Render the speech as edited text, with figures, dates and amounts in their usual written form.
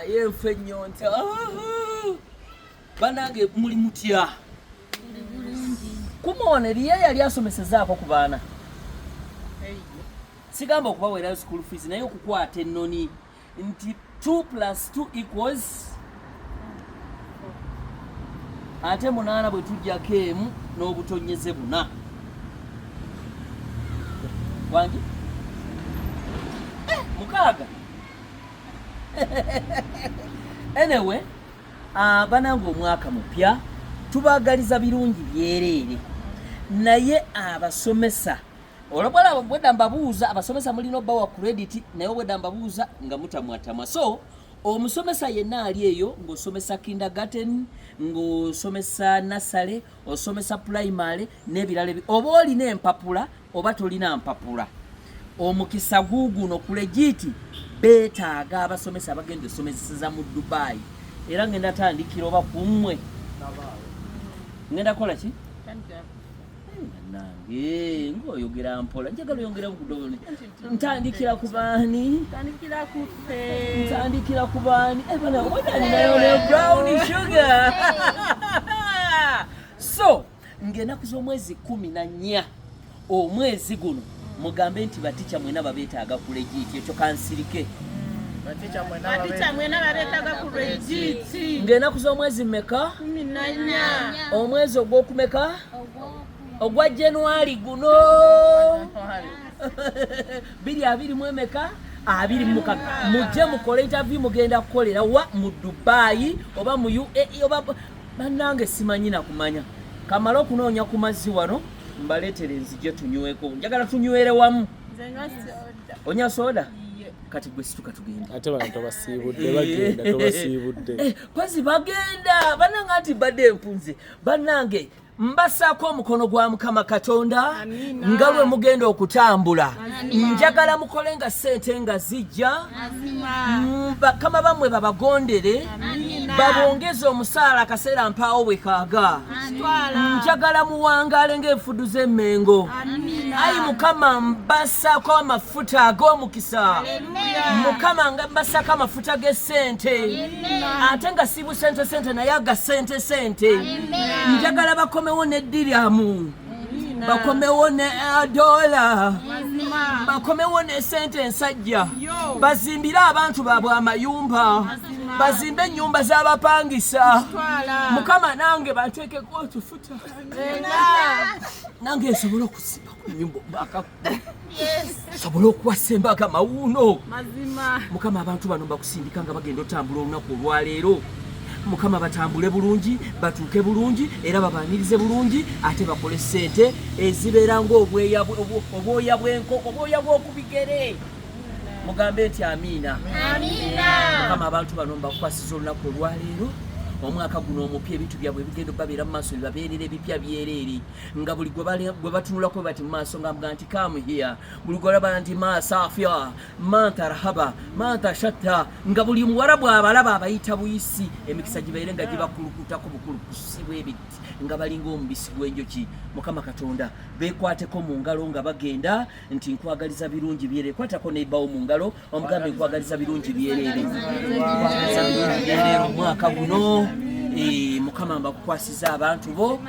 Ayefe nyonta. Banange muli mutya. Kumone liye yali asomesezaako ku baana. Sigamba okubawera school fees naye okukwata ennoni nti 2 + 2 equals ate munaana bwe tujjako emu n'obutonyeze buna. Wangi? Mukaaga. Anyway, banange omwaka mupya tubaagaliza birungi byereere naye abasomesa olabwala bwedda mbabuuza abasomesa mulina obbawa credit naye bwedda mbabuuza nga mutamwatamwa. So omusomesa yenna ali eyo ng'osomesa kindergarten ng'osomesa nursery osomesa primary n'ebirala oba olina empapula oba tolina mpapula omukisa guguno ku legit beetaaga abasomesa abagenda osomeseza mu Dubai era ngenda tandikira oba kummwe ngenda kola ki nange ng'oyogera mpola njagala oyongera bukudobone ntandikira ku baani ntandikira ku baani bana nayo ne brown sugar so ng'enaku z'omwezi 14 omwezi guno mugambe nti baticha mwena babeetaaga ku legit ekyo kansirike baticha mwena babeetaaga ku legit ng'enaku z'omwezi mmeka 14 omwezi ogw'okumeka ogwa January guno 20 emeka 26 mujje mukole interview mugenda kukolera wa mu Dubai oba mu UAE oba bannange simanyi na kumanya kamala okunoonya ku mazzi wano mbaleetere nzije tunyweko njagala tunywere wamu onya soda kati gwe situka tugenda ate bana tobasiibudde bagenda tobasiibudde kwazi bagenda bannange ati badde empunze bannange mbasaako omukono gwa Mukama Katonda nga lwe mugenda okutambula njagala mukole nga ssente nga zijja bakama bamwe babagondere babongeze omusaala akaseera mpaawo bwe kaaga njagala muwangaale ng'enfudu z'emmengo ayi Mukama mbasaako amafuta ag'omukisa Mukama nga mbasaako amafuta g'essente ate nga si busente naye aga sente njagala bakomewo ne dirhamu bakomewo ne dola bakomewo ne sente ensajja bazimbire abantu baabwe amayumba bazimbe ennyumba z'abapangisa Mukama nange banteekeko otufuta nange nsobola okusimba ku nnyumba nsobola okuwasa embaga mawuuno Mukama abantu bano bakusindika nga bagenda otambula olunaku olwaleero Mukama batambule bulungi batuuke bulungi era babanirize bulungi ate bakole ssente ezibeera ng'obwoya bw'enkoko obwoya bw'okubigere mugambe nti amiina Mukama abantu bano mbakwasiza olunaku olwaleero omwaka guno omupya ebintu byabwe bigenda babeera mu maaso bibabeerera ebipya byereere nga buli gwe batunulako bati mu maaso nga mbuga nti come here buli gwe olaba nti ma safia ma tarhaba ma tashatta nga buli muwarabu abalaba abayita buyisi emikisa gibaire nga gibakulukutako bukulukusi bw'ebiti nga balinga omubisi gw'enjoki Mukama Katonda beekwateko mu ngalo nga bagenda nti nkwagaliza birungi byereere kwatako n'ebbawo mu ngalo omugambe nkwagaliza birungi byereere omwaka guno Mukama mbakukwasiza abantu bo